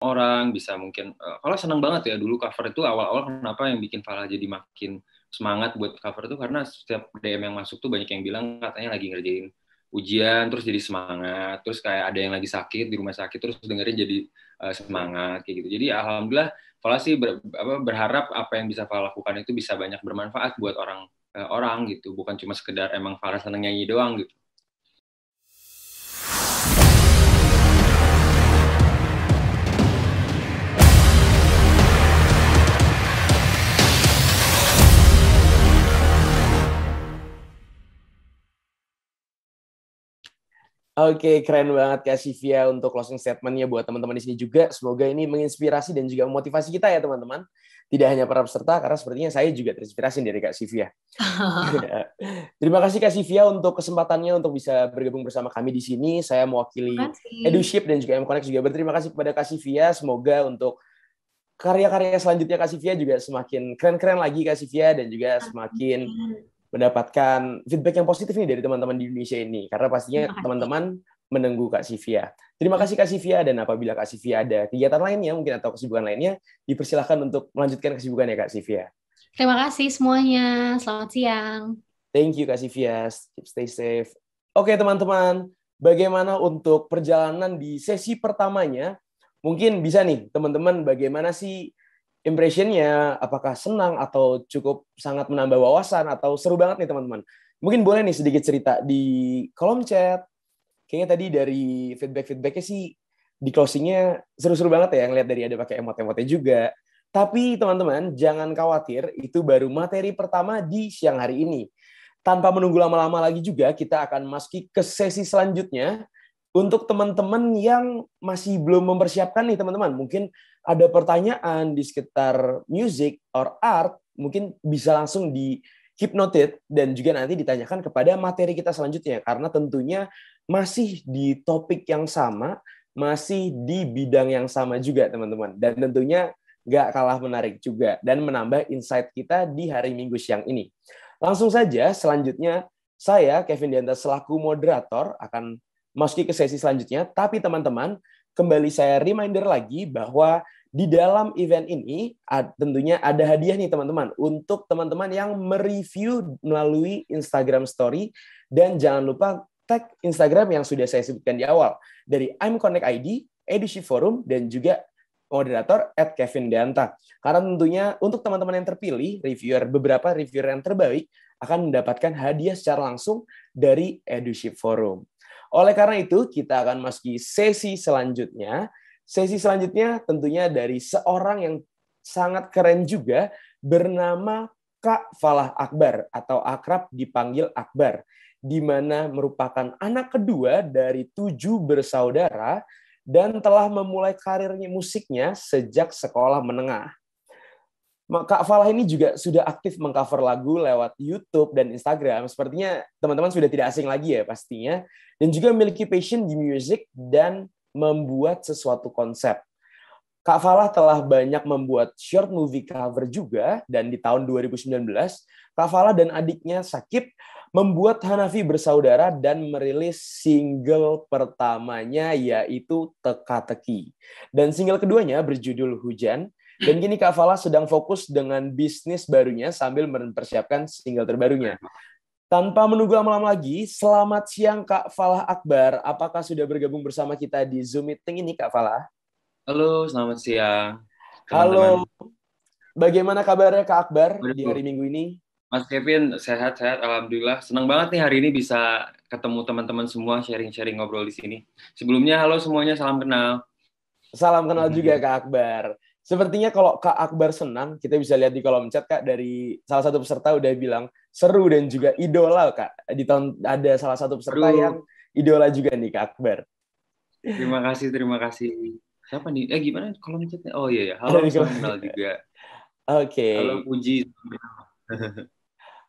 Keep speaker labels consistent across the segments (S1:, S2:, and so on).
S1: orang, bisa mungkin Fala senang banget ya dulu cover itu awal-awal. Kenapa yang bikin Fala jadi makin semangat buat cover itu karena setiap DM yang masuk tuh banyak yang bilang katanya lagi ngerjain ujian terus jadi semangat, terus kayak ada yang lagi sakit di rumah sakit terus dengerin jadi semangat kayak gitu. Jadi alhamdulillah Fala sih berharap apa yang bisa Fala lakukan itu bisa banyak bermanfaat buat orang gitu, bukan cuma sekedar emang Fala seneng nyanyi doang gitu.
S2: Oke, keren banget Kak Sivia untuk closing statement-nya buat teman-teman di sini juga. Semoga ini menginspirasi dan juga memotivasi kita ya teman-teman. Tidak hanya para peserta, karena sepertinya saya juga terinspirasi dari Kak Sivia. Terima kasih Kak Sivia untuk kesempatannya untuk bisa bergabung bersama kami di sini. Saya mewakili EduShip dan juga M-Connect juga berterima kasih kepada Kak Sivia. Semoga untuk karya-karya selanjutnya Kak Sivia juga semakin keren-keren lagi Kak Sivia dan juga semakin mendapatkan feedback yang positif nih dari teman-teman di Indonesia ini. Karena pastinya teman-teman menunggu Kak Sivia. Terima kasih Kak Sivia, dan apabila Kak Sivia ada kegiatan lainnya mungkin atau kesibukan lainnya, dipersilahkan untuk melanjutkan kesibukannya Kak Sivia.
S3: Terima kasih semuanya. Selamat siang.
S2: Thank you Kak Sivia. Stay safe. Oke teman-teman, bagaimana untuk perjalanan di sesi pertamanya? Mungkin bisa nih teman-teman bagaimana sih impression-nya, apakah senang atau cukup sangat menambah wawasan atau seru banget nih teman-teman. Mungkin boleh nih sedikit cerita di kolom chat. Kayaknya tadi dari feedback-feedbacknya sih di closing-nya seru-seru banget ya, ngeliat dari ada pakai emot-emotnya juga. Tapi teman-teman jangan khawatir, itu baru materi pertama di siang hari ini. Tanpa menunggu lama-lama lagi juga, kita akan masuki ke sesi selanjutnya. Untuk teman-teman yang masih belum mempersiapkan nih teman-teman, mungkin ada pertanyaan di sekitar music or art, mungkin bisa langsung di keep noted dan juga nanti ditanyakan kepada materi kita selanjutnya, karena tentunya masih di topik yang sama, masih di bidang yang sama juga teman-teman, dan tentunya nggak kalah menarik juga dan menambah insight kita di hari Minggu siang ini. Langsung saja selanjutnya saya Kevin Dianta selaku moderator akan masuki ke sesi selanjutnya, tapi teman-teman, kembali saya reminder lagi bahwa di dalam event ini tentunya ada hadiah nih teman-teman untuk teman-teman yang mereview melalui Instagram Story, dan jangan lupa tag Instagram yang sudah saya sebutkan di awal dari I'm Connect ID, EduShip Forum, dan juga moderator @KevinDeanta. Karena tentunya untuk teman-teman yang terpilih, beberapa reviewer yang terbaik akan mendapatkan hadiah secara langsung dari EduShip Forum. Oleh karena itu, kita akan masuki sesi selanjutnya. Sesi selanjutnya tentunya dari seorang yang sangat keren juga, bernama Kak Falah Akbar, atau akrab dipanggil Akbar, di mana merupakan anak kedua dari 7 bersaudara dan telah memulai karirnya musiknya sejak sekolah menengah. Kak Falah ini juga sudah aktif mengcover lagu lewat YouTube dan Instagram. Sepertinya teman-teman sudah tidak asing lagi ya pastinya. Dan juga memiliki passion di music dan membuat sesuatu konsep. Kak Falah telah banyak membuat short movie cover juga, dan di tahun 2019, Kak Falah dan adiknya Sakib membuat Hanafi Bersaudara dan merilis single pertamanya yaitu Teka-Teki. Dan single keduanya berjudul Hujan. Dan kini Kak Falah sedang fokus dengan bisnis barunya sambil mempersiapkan single terbarunya. Tanpa menunggu lama-lama lagi, selamat siang Kak Falah Akbar. Apakah sudah bergabung bersama kita di Zoom meeting ini Kak Falah?
S1: Halo, selamat siang teman-teman.
S2: Halo, bagaimana kabarnya Kak Akbar di hari Minggu ini?
S1: Mas Kevin, sehat-sehat, alhamdulillah. Senang banget nih hari ini bisa ketemu teman-teman semua, sharing-sharing ngobrol di sini. Sebelumnya, halo semuanya, salam kenal.
S2: Salam kenal juga Kak Akbar. Sepertinya kalau Kak Akbar senang, kita bisa lihat di kolom chat Kak, dari salah satu peserta udah bilang seru dan juga idola Kak. Di tahun ada salah satu peserta yang idola juga nih Kak Akbar.
S1: Terima kasih, terima kasih. Siapa nih? Gimana kolom chatnya? Oh iya ya, halo, salam kenal juga.
S2: Oke.
S1: Halo Puji.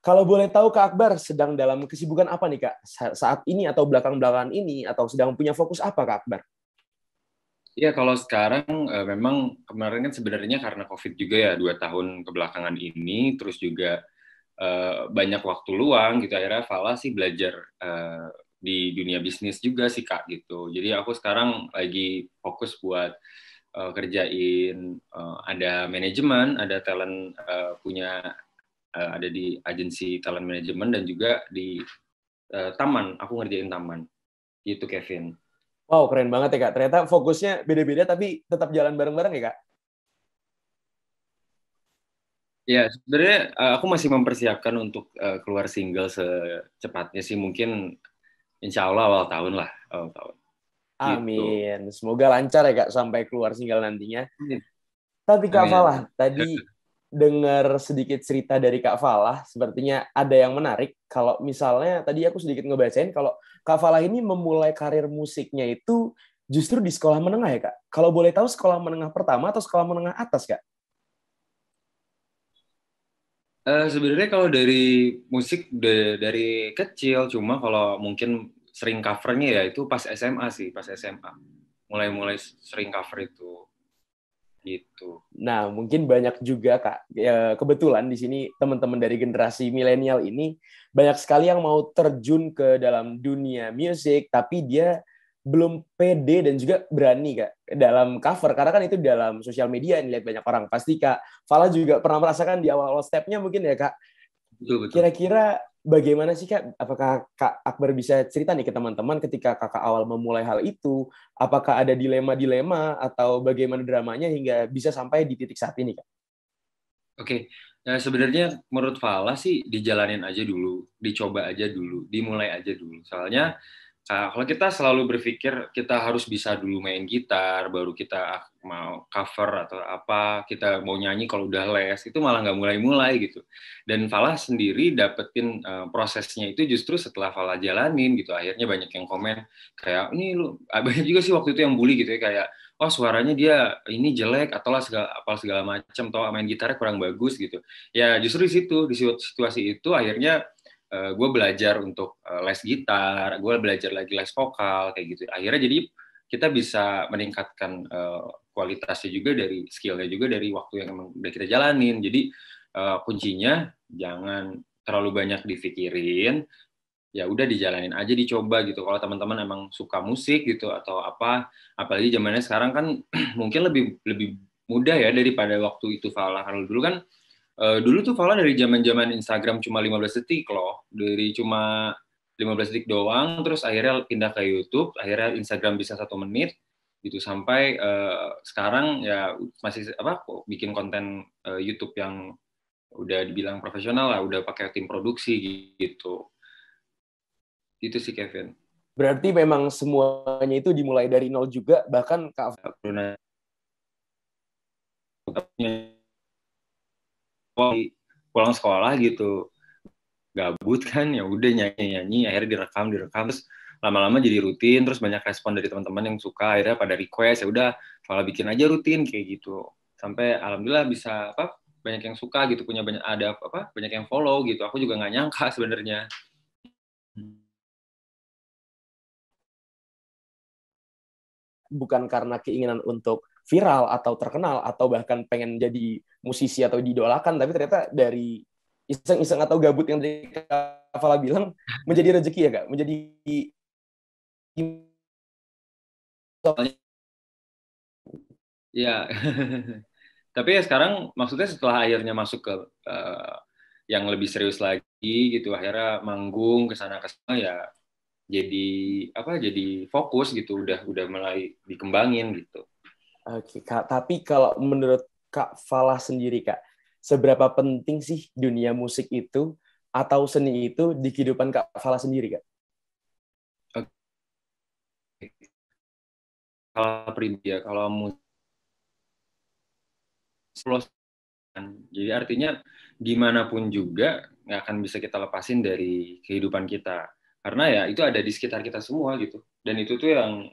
S2: Kalau boleh tahu Kak Akbar sedang dalam kesibukan apa nih Kak? Saat ini atau belakang-belakangan ini, atau sedang punya fokus apa Kak Akbar?
S1: Ya, kalau sekarang memang kemarin kan sebenarnya karena COVID juga ya 2 tahun kebelakangan ini, terus juga banyak waktu luang gitu, akhirnya Fala sih belajar di dunia bisnis juga sih Kak gitu. Jadi aku sekarang lagi fokus buat kerjain ada manajemen, ada talent punya ada di agensi talent manajemen dan juga di taman. Aku ngerjain taman. Gitu Kevin.
S2: Wow, keren banget ya Kak. Ternyata fokusnya beda-beda tapi tetap jalan bareng-bareng ya Kak?
S1: Ya, sebenarnya aku masih mempersiapkan untuk keluar single secepatnya sih. Mungkin insya Allah awal tahun lah. Awal tahun. Gitu.
S2: Amin. Semoga lancar ya Kak sampai keluar single nantinya.
S1: Amin.
S2: Tapi Kak
S1: Amin.
S2: Falah, tadi dengar sedikit cerita dari Kak Falah, sepertinya ada yang menarik. Kalau misalnya tadi aku sedikit ngebacain, kalau Kak Falah ini memulai karir musiknya itu justru di sekolah menengah ya Kak? Kalau boleh tahu sekolah menengah pertama atau sekolah menengah atas Kak?
S1: Sebenarnya kalau dari musik dari kecil, cuma kalau mungkin sering covernya ya itu pas SMA sih, pas SMA. Mulai-mulai sering cover itu. Gitu.
S2: Nah, mungkin banyak juga Kak, ya, kebetulan di sini teman-teman dari generasi milenial ini banyak sekali yang mau terjun ke dalam dunia musik, tapi dia belum pede dan juga berani Kak dalam cover, karena kan itu dalam sosial media yang dilihat banyak orang. Pasti Kak Fala juga pernah merasakan di awal-awal step-nya mungkin ya Kak.
S1: Betul, betul.
S2: Kira-kira bagaimana sih Kak? Apakah Kak Akbar bisa cerita nih ke teman-teman ketika Kakak awal memulai hal itu? Apakah ada dilema-dilema atau bagaimana dramanya hingga bisa sampai di titik saat ini Kak?
S1: Oke. Nah, sebenarnya menurut Fala sih dijalanin aja dulu, dicoba aja dulu, dimulai aja dulu. Soalnya kalau kita selalu berpikir kita harus bisa dulu main gitar, baru kita mau cover atau apa, kita mau nyanyi kalau udah les, itu malah nggak mulai-mulai gitu. Dan Falah sendiri dapetin prosesnya itu justru setelah Falah jalanin gitu. Akhirnya banyak yang komen kayak, ini lu, banyak juga sih waktu itu yang bully gitu ya, kayak, oh suaranya dia ini jelek, atau lah segala macam, atau main gitarnya kurang bagus gitu. Ya justru di situ, di situasi itu akhirnya gue belajar untuk les gitar, gue belajar lagi les vokal kayak gitu. Akhirnya jadi kita bisa meningkatkan kualitasnya juga dari skillnya juga dari waktu yang emang udah kita jalanin. Jadi kuncinya jangan terlalu banyak dipikirin, ya udah dijalanin aja, dicoba gitu. Kalau teman-teman emang suka musik gitu atau apa, apalagi zamannya sekarang kan mungkin lebih lebih mudah ya daripada waktu itu Fala. Kalau dulu kan dulu tuh Fala dari zaman-zaman Instagram cuma 15 detik loh. Dari cuma 15 detik doang, terus akhirnya pindah ke YouTube, akhirnya Instagram bisa 1 menit, gitu. Sampai sekarang ya masih apa bikin konten YouTube yang udah dibilang profesional lah, udah pakai tim produksi gitu. Itu sih Kevin.
S2: Berarti memang semuanya itu dimulai dari nol juga, bahkan Kak
S1: pulang sekolah gitu gabut kan, ya udah nyanyi akhirnya direkam terus lama-lama jadi rutin, terus banyak respon dari teman-teman yang suka, akhirnya pada request, ya udah malah bikin aja rutin kayak gitu, sampai alhamdulillah bisa apa banyak yang suka gitu, punya banyak ada apa banyak yang follow gitu. Aku juga nggak nyangka sebenarnya.
S2: bukan karena keinginan untuk viral atau terkenal atau bahkan pengen jadi musisi atau didolakan, tapi ternyata dari iseng-iseng atau gabut yang dari Kak Fala bilang menjadi rezeki ya Kak, menjadi
S1: Ya. Tapi ya sekarang maksudnya setelah akhirnya masuk ke yang lebih serius lagi gitu, akhirnya manggung ke sana ke sana, ya jadi apa jadi fokus gitu, udah mulai dikembangin gitu.
S2: Oke, Kak. Tapi kalau menurut Kak Falah sendiri, Kak, seberapa penting sih dunia musik itu atau seni itu di kehidupan Kak Falah sendiri, Kak?
S1: Kalau pribadi ya, kalau musik, jadi artinya gimana pun juga nggak akan bisa kita lepasin dari kehidupan kita, karena ya itu ada di sekitar kita semua gitu, dan itu tuh yang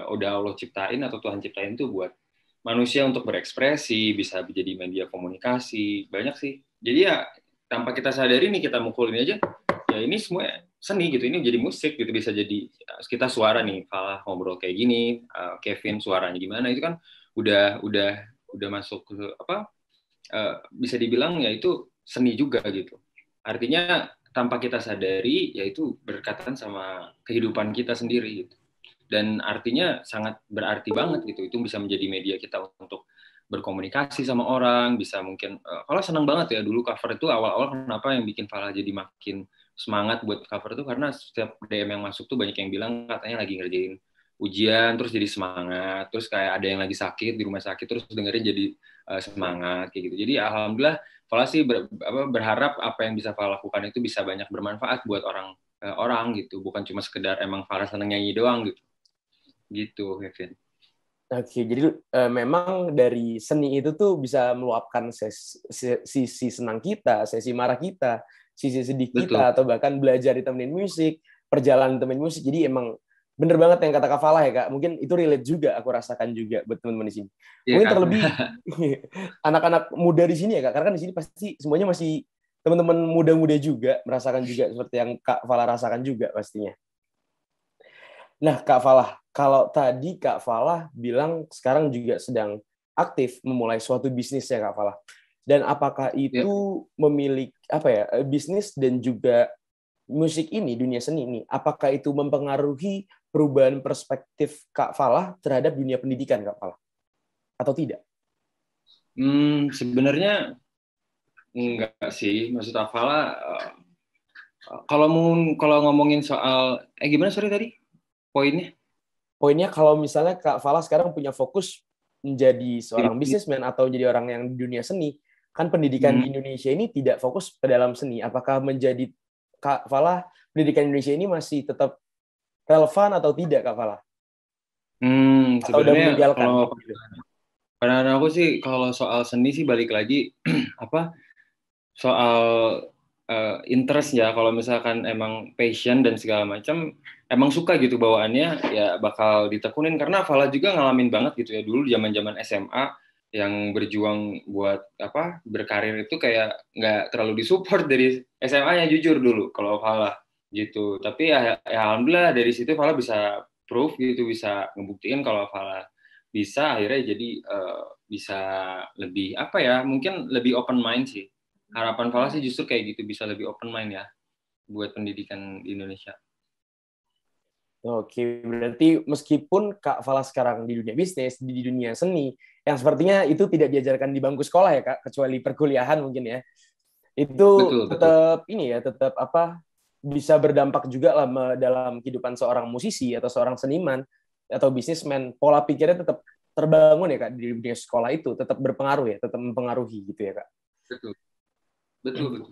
S1: udah Allah ciptain atau Tuhan ciptain tuh buat manusia untuk berekspresi, bisa jadi media komunikasi, banyak sih. Jadi ya tanpa kita sadari nih, kita mukulin aja, ya ini semua seni gitu, ini jadi musik gitu, bisa jadi kita suara nih, Falah ngobrol kayak gini, Kevin suaranya gimana, itu kan udah masuk ke apa, bisa dibilang ya itu seni juga gitu. Artinya tanpa kita sadari, ya itu berkaitan sama kehidupan kita sendiri gitu. dan artinya sangat berarti banget gitu. Itu bisa menjadi media kita untuk berkomunikasi sama orang, bisa mungkin kalau senang banget ya dulu cover itu awal-awal kenapa yang bikin Falah jadi makin semangat buat cover itu karena setiap DM yang masuk tuh banyak yang bilang katanya lagi ngerjain ujian terus jadi semangat, terus kayak ada yang lagi sakit di rumah sakit terus dengerin jadi semangat kayak gitu. Jadi alhamdulillah Falah sih berharap apa yang bisa Falah lakukan itu bisa banyak bermanfaat buat orang gitu, bukan cuma sekedar emang Falah seneng nyanyi doang gitu Kevin.
S2: Oke, jadi memang dari seni itu tuh bisa meluapkan sisi senang kita, sisi marah kita, sisi sedih
S1: Betul.
S2: kita, atau bahkan belajar ditemenin musik, perjalanan temenin musik. Jadi emang bener banget yang kata Kak Falah ya Kak. Mungkin itu relate juga, aku rasakan juga buat teman-teman di sini.
S1: Ya,
S2: mungkin
S1: kan?
S2: Terlebih anak-anak muda di sini ya Kak, karena kan di sini pasti semuanya masih teman-teman muda-muda juga, merasakan juga seperti yang Kak Falah rasakan juga pastinya. Nah, Kak Falah, kalau tadi Kak Falah bilang sekarang juga sedang aktif memulai suatu bisnis ya Kak Falah. Dan apakah itu memiliki bisnis dan juga musik ini, dunia seni ini, apakah itu mempengaruhi perubahan perspektif Kak Falah terhadap dunia pendidikan Kak Falah? Atau tidak?
S1: Sebenarnya enggak sih. Maksud Falah, kalau ngomongin soal gimana sorry tadi poinnya
S2: kalau misalnya Kak Falah sekarang punya fokus menjadi seorang bisnismen atau jadi orang yang di dunia seni, kan pendidikan di Indonesia ini tidak fokus ke dalam seni. Apakah menjadi Kak Falah pendidikan Indonesia ini masih tetap relevan atau tidak Kak Falah? Atau udah meninggalkan?
S1: Kalau pandangan aku sih kalau soal seni sih balik lagi soal interest ya. Kalau misalkan emang passion dan segala macam emang suka gitu bawaannya ya bakal ditekunin karena Falah juga ngalamin banget gitu ya dulu zaman-zaman SMA yang berjuang buat berkarir itu kayak nggak terlalu disupport dari SMA-nya jujur dulu kalau Falah gitu. Tapi ya alhamdulillah dari situ Falah bisa proof gitu, bisa ngebuktiin kalau Falah bisa akhirnya jadi bisa lebih mungkin lebih open mind sih. Harapan Falah sih justru kayak gitu, bisa lebih open mind ya buat pendidikan di Indonesia.
S2: Oke, berarti meskipun Kak Falah sekarang di dunia bisnis, di dunia seni, yang sepertinya itu tidak diajarkan di bangku sekolah ya Kak, kecuali perkuliahan mungkin ya. Itu tetap bisa berdampak juga lah dalam kehidupan seorang musisi atau seorang seniman atau bisnismen. Pola pikirnya tetap terbangun ya Kak di dunia sekolah itu, tetap berpengaruh ya, tetap mempengaruhi gitu ya Kak.
S1: Betul.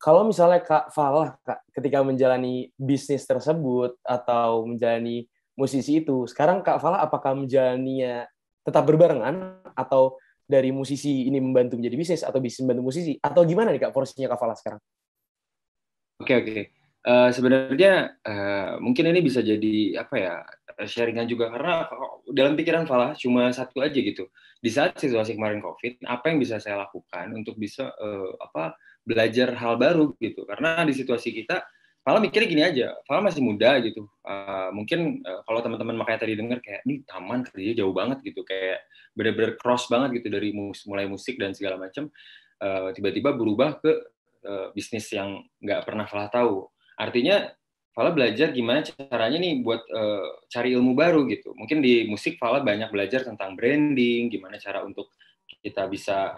S2: Kalau misalnya Kak Falah, Kak, ketika menjalani bisnis tersebut atau menjalani musisi itu, sekarang Kak Falah apakah menjalaninya tetap berbarengan atau dari musisi ini membantu menjadi bisnis atau bisnis membantu musisi atau gimana nih Kak porsinya Kak Falah sekarang?
S1: Oke. Sebenarnya mungkin ini bisa jadi sharingan juga karena dalam pikiran Falah cuma satu aja gitu. Di saat situasi kemarin COVID, apa yang bisa saya lakukan untuk bisa belajar hal baru gitu. Karena di situasi kita, Falah mikirnya gini aja, Falah masih muda gitu. Mungkin kalau teman-teman makanya tadi dengar kayak, nih taman kerjanya jauh banget gitu, kayak bener-bener cross banget gitu dari mulai musik dan segala macam, tiba-tiba berubah ke bisnis yang nggak pernah Falah tahu. Artinya Falah belajar gimana caranya nih buat cari ilmu baru gitu. Mungkin di musik Falah banyak belajar tentang branding, gimana cara untuk kita bisa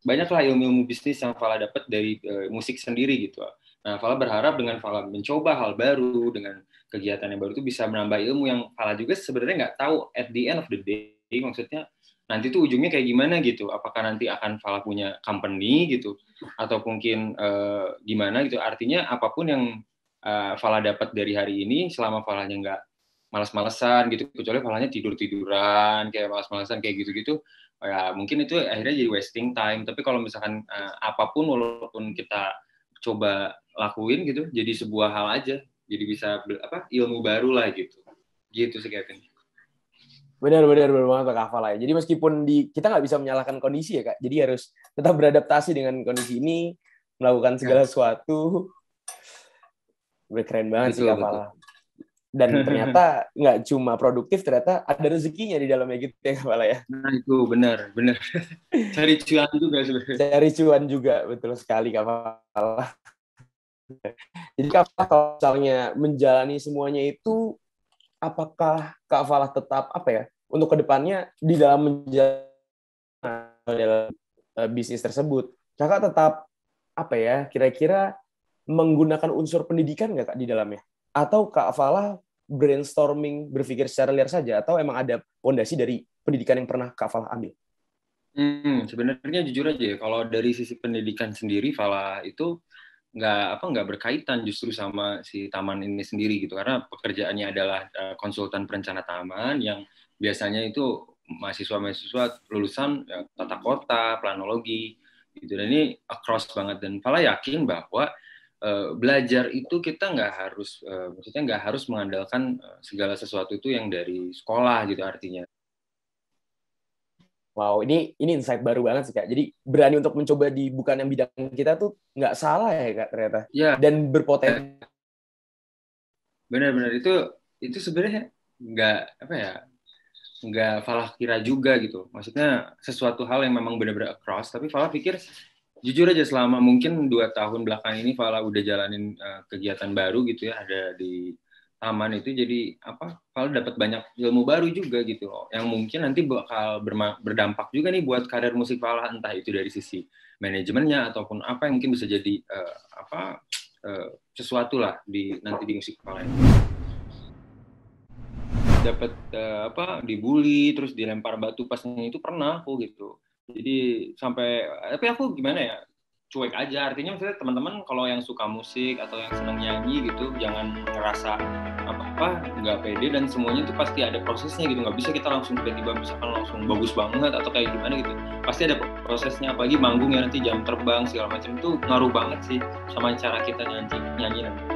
S1: banyaklah ilmu-ilmu bisnis yang Falah dapat dari musik sendiri gitu. Nah, Falah berharap dengan Falah mencoba hal baru, dengan kegiatan yang baru itu bisa menambah ilmu yang Falah juga sebenarnya nggak tahu at the end of the day, maksudnya nanti tuh ujungnya kayak gimana gitu. Apakah nanti akan Falah punya company gitu, atau mungkin gimana gitu. Artinya apapun yang Falah dapat dari hari ini, selama Falahnya nggak malas-malesan gitu, kecuali Falahnya tidur-tiduran, kayak malas-malesan kayak gitu-gitu, ya mungkin itu akhirnya jadi wasting time. Tapi kalau misalkan apapun walaupun kita coba lakuin gitu jadi sebuah hal aja, jadi bisa ilmu baru lah gitu sih Kevin.
S2: Benar banget Kak Falah ya. Jadi meskipun kita nggak bisa menyalahkan kondisi ya Kak, jadi harus tetap beradaptasi dengan kondisi ini, melakukan segala sesuatu. Keren banget sih Kak Falah. Dan ternyata nggak cuma produktif, ternyata ada rezekinya di dalamnya gitu ya Kak Falah ya.
S1: Nah itu benar. Cari cuan juga sebenarnya.
S2: Cari cuan juga, betul sekali Kak Falah. Jadi Kak Falah kalau misalnya menjalani semuanya itu, apakah Kak Falah tetap apa ya untuk kedepannya di dalam menjalankan bisnis tersebut, Kakak tetap apa ya kira-kira menggunakan unsur pendidikan nggak Kak di dalamnya? Atau Kak Falah brainstorming berpikir secara liar saja atau emang ada fondasi dari pendidikan yang pernah Kak Falah ambil?
S1: Sebenarnya jujur aja ya, kalau dari sisi pendidikan sendiri, Fala itu nggak berkaitan justru sama si taman ini sendiri gitu, karena pekerjaannya adalah konsultan perencana taman yang biasanya itu mahasiswa lulusan tata kota, planologi gitu, dan ini across banget. Dan Fala yakin bahwa belajar itu kita maksudnya nggak harus mengandalkan segala sesuatu itu yang dari sekolah gitu artinya.
S2: Wow, ini insight baru banget sih Kak. Jadi berani untuk mencoba di bukan yang bidang kita tuh nggak salah ya Kak ternyata.
S1: Ya,
S2: dan berpotensi.
S1: Benar-benar itu sebenarnya nggak Falah kira juga gitu. Maksudnya sesuatu hal yang memang benar-benar across. Tapi Falah pikir jujur aja selama mungkin 2 tahun belakang ini Falah udah jalanin kegiatan baru gitu ya, ada di taman itu, jadi Falah dapat banyak ilmu baru juga gitu loh, yang mungkin nanti bakal berdampak juga nih buat karir musik Falah, entah itu dari sisi manajemennya ataupun apa yang mungkin bisa jadi sesuatu lah nanti di musik Falah ini. Dapat dibully terus dilempar batu pasnya itu pernah aku gitu. Jadi tapi aku gimana ya, cuek aja. Artinya maksudnya teman-teman kalau yang suka musik atau yang senang nyanyi gitu, jangan ngerasa nggak pede, dan semuanya itu pasti ada prosesnya gitu. Nggak bisa kita langsung tiba-tiba misalkan langsung bagus banget atau kayak gimana gitu. Pasti ada prosesnya, apalagi manggung ya nanti jam terbang segala macam, itu ngaruh banget sih sama cara kita nyanyi nanti.